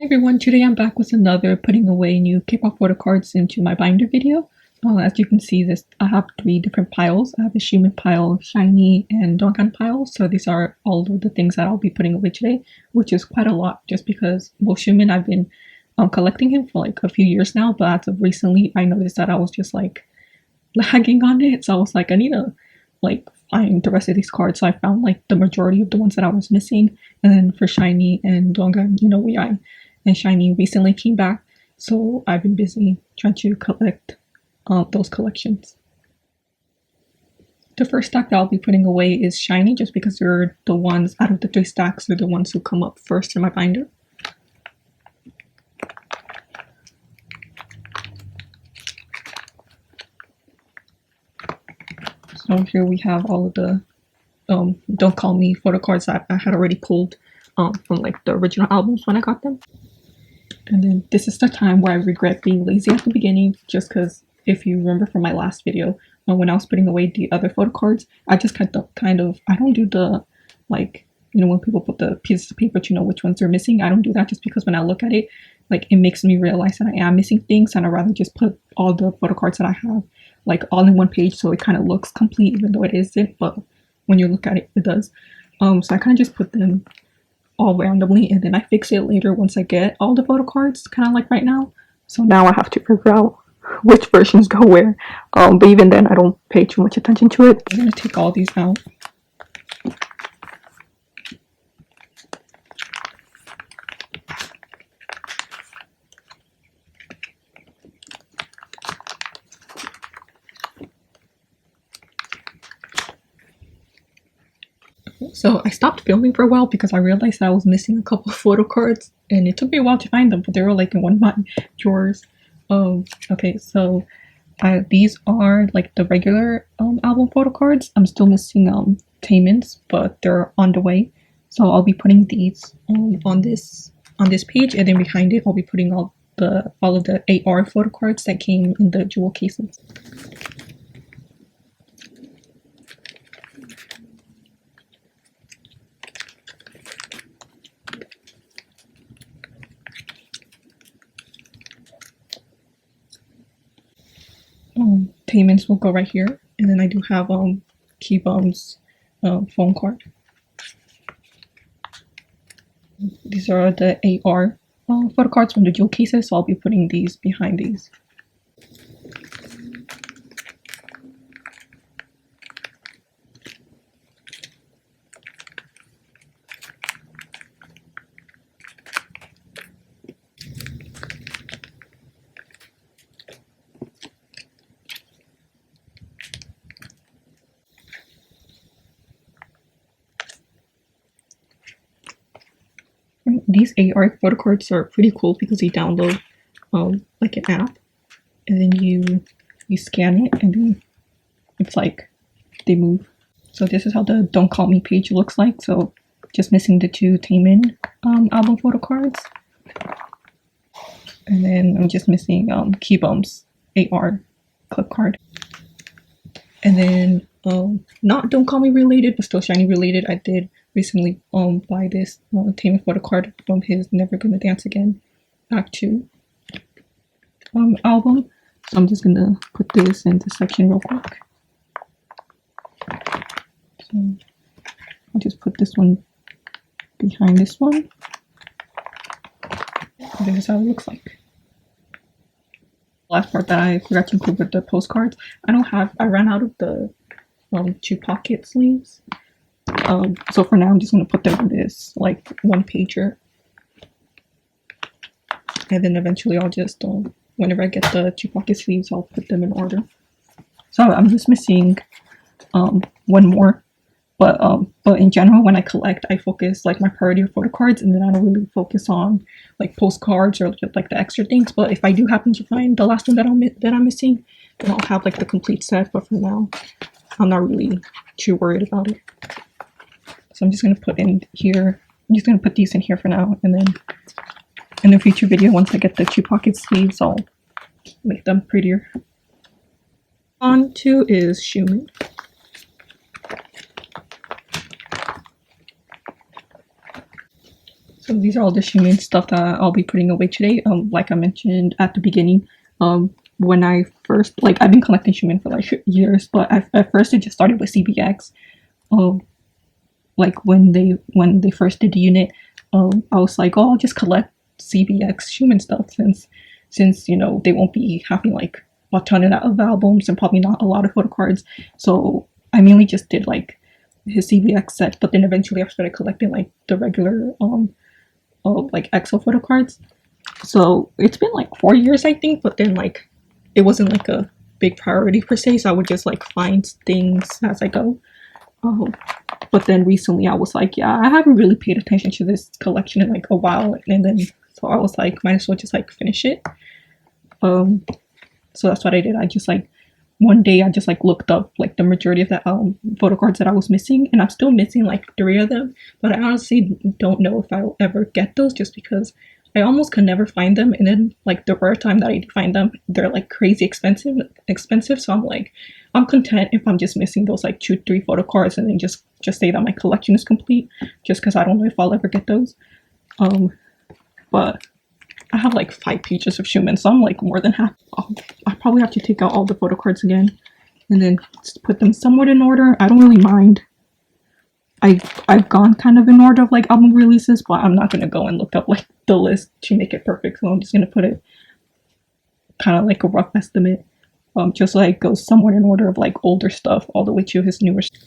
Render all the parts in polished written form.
Everyone, today I'm back with another putting away new K-pop photo cards into my binder video. As you can see, I have three different piles. I have a xiumin pile, shinee, and donghan pile. So these are all of the things that I'll be putting away today, which is quite a lot just because, well, xiumin, I've been collecting him for like a few years now, but as of recently, I noticed that I was just like lagging on it. So I was like, I need to like find the rest of these cards. So I found like the majority of the ones that I was missing. And then for shinee and donghan, and shinee recently came back, so I've been busy trying to collect those collections. The first stack that I'll be putting away is shinee, just because they're the ones out of the three stacks, they're the ones who come up first in my binder. So here we have all of the Don't Call Me photo cards that I had already pulled from like the original albums when I got them. And then this is the time where I regret being lazy at the beginning, just because if you remember from my last video, when I was putting away the other photo cards, I just kind of, I don't do the, like, when people put the pieces of paper to know which ones they're missing, I don't do that just because when I look at it, like, it makes me realize that I am missing things, and I'd rather just put all the photo cards that I have, like, all in one page so it kind of looks complete, even though it isn't, but when you look at it, it does. So I kind of just put them all randomly, and then I fix it later once I get all the photo cards, kind of like right now. So now I have to figure out which versions go where, but even then I don't pay too much attention to it. I'm gonna take all these out. So I stopped filming for a while because I realized I was missing a couple of photo cards, and it took me a while to find them, but they were like in one of my drawers. Okay, so these are like the regular album photo cards. I'm still missing Taemin's, but they're on the way. So I'll be putting these on this page, and then behind it I'll be putting all of the AR photo cards that came in the jewel cases. Payments will go right here, and then I do have kpop's phone card. These are the AR photo cards from the jewel cases, so I'll be putting these behind these. These AR photo cards are pretty cool because you download like an app, and then you scan it, and then it's like they move. So this is how the Don't Call Me page looks like. So just missing the two Taemin album photo cards, and then I'm just missing kpop's AR clip card. And then not Don't Call Me related, but still shinee related, I did recently buy this Taemin photo card from his Never Gonna Dance Again Act 2 album. So I'm just gonna put this in this section real quick. So I'll just put this one behind this one. This is how it looks like. Last part that I forgot to include with the postcards, I ran out of the 2 pocket sleeves. So for now I'm just gonna put them in this like one pager, and then eventually I'll just whenever I get the 2 pocket sleeves, I'll put them in order. So I'm just missing one more, but in general, when I collect, I focus like my priority of photo cards, and then I don't really focus on like postcards or like the extra things. But if I do happen to find the last one that I'm missing, then I'll have like the complete set. But for now, I'm not really too worried about it. So I'm just gonna put in here. I'm just gonna put these in here for now, and then in a future video, once I get the 2 pocket sleeves, I'll make them prettier. On to is xiumin. So these are all the xiumin stuff that I'll be putting away today. Like I mentioned at the beginning, when I first, like, I've been collecting xiumin for like years, but at first it just started with CBX. Um, like when they first did the unit, I was like, oh, I'll just collect CBX xiumin stuff since you know they won't be having like a ton of albums and probably not a lot of photo cards. So I mainly just did like his CBX set, but then eventually I started collecting like the regular like EXO photo cards. So it's been like 4 years I think, but then like it wasn't like a big priority per se, so I would just like find things as I go. Um, but then recently I was like, yeah, I haven't really paid attention to this collection in like a while, and then so I was like, might as well just like finish it. Um, so that's what I did. I just like one day I just like looked up like the majority of the photo cards that I was missing, and I'm still missing like 3 of them. But I honestly don't know if I'll ever get those, just because I almost could never find them, and then like the rare time that I do find them, they're like crazy expensive. So I'm like, I'm content if I'm just missing those like 2, 3 photo cards, and then just say that my collection is complete, just because I don't know if I'll ever get those. Um, but I have like 5 pages of xiumin, so I'm like more than half. I probably have to take out all the photo cards again, and then put them somewhat in order. I don't really mind. I've gone kind of in order of like album releases, but I'm not gonna go and look up like the list to make it perfect. So I'm just gonna put it kind of like a rough estimate. Just like go somewhat in order of like older stuff all the way to his newer stuff.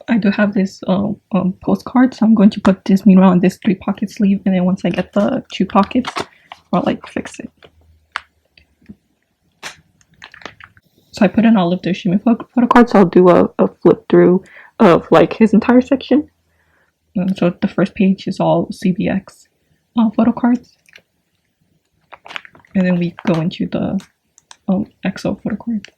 I do have this postcard, so I'm going to put this meanwhile in this 3 pocket sleeve, and then once I get the 2 pockets, I'll like fix it. So I put in all of the xiumin photo cards. So I'll do a flip through of like his entire section. And so the first page is all CBX photo cards, and then we go into the EXO photo cards.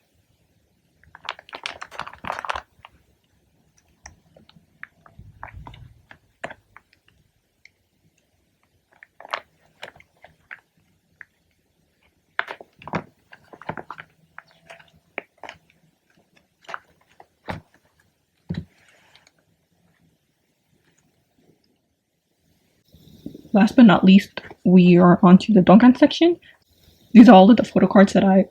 Last but not least, we are onto the Dongan section. These are all of the photo cards that I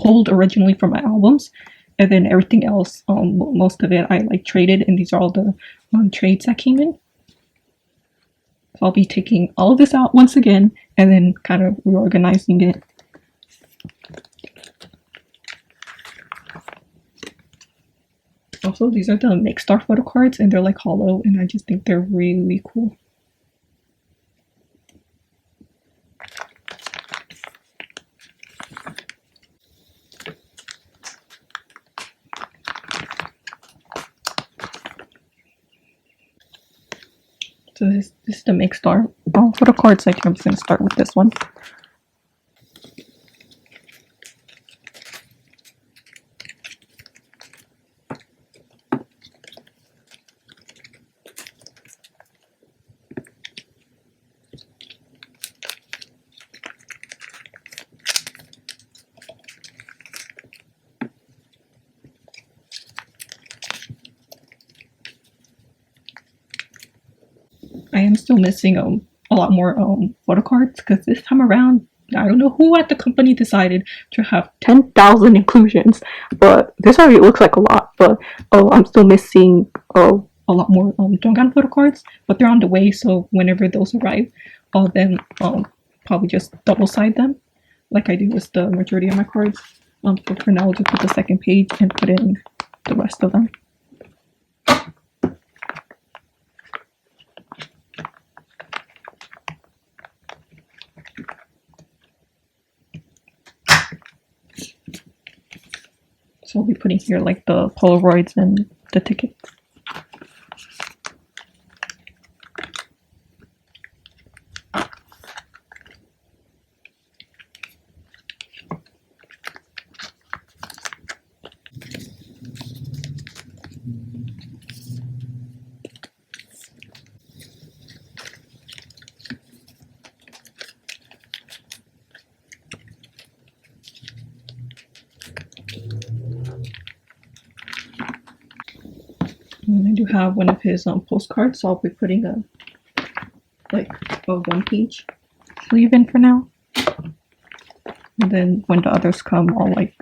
pulled originally from my albums, and then everything else, most of it I like traded, and these are all the trades that came in. So I'll be taking all of this out once again, and then kind of reorganizing it. Also, these are the Makestar photo cards, and they're like hollow, and I just think they're really cool. So this is the Makestar photo cards. I think I'm just gonna start with this one. I am still missing a lot more photo cards, because this time around I don't know who at the company decided to have 10,000 inclusions, but this already looks like a lot. But I'm still missing a lot more Dongan photo cards, but they're on the way. So whenever those arrive, I'll then probably just double side them, like I do with the majority of my cards. So for now, I'll just put the second page and put in the rest of them. So I'll be putting here like the Polaroids and the tickets. And I do have one of his postcards, so I'll be putting a one-page sleeve in for now. And then when the others come, I'll like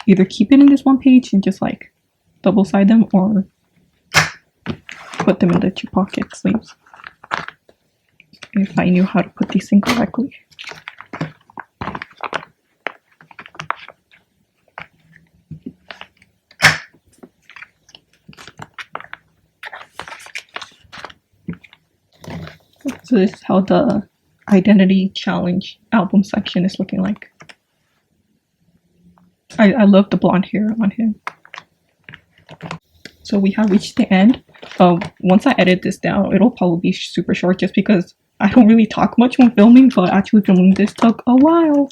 either keep it in this one page and just like double side them, or put them in the 2-pocket sleeves. If I knew how to put these in correctly. So this is how the Identity Challenge album section is looking like. I love the blonde hair on him. So we have reached the end. Once I edit this down, it'll probably be super short just because I don't really talk much when filming, but actually filming this took a while.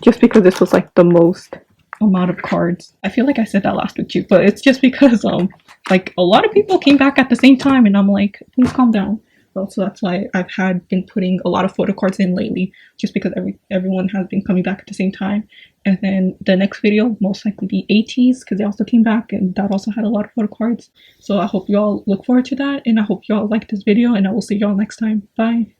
Just because this was like the most amount of cards. I feel like I said that last week too, but it's just because like a lot of people came back at the same time and I'm like, please calm down. So that's why I've been putting a lot of photo cards in lately, just because everyone has been coming back at the same time. And then the next video most likely be ATs, because they also came back and that also had a lot of photo cards. So I hope you all look forward to that, and I hope you all like this video, and I will see you all next time. Bye.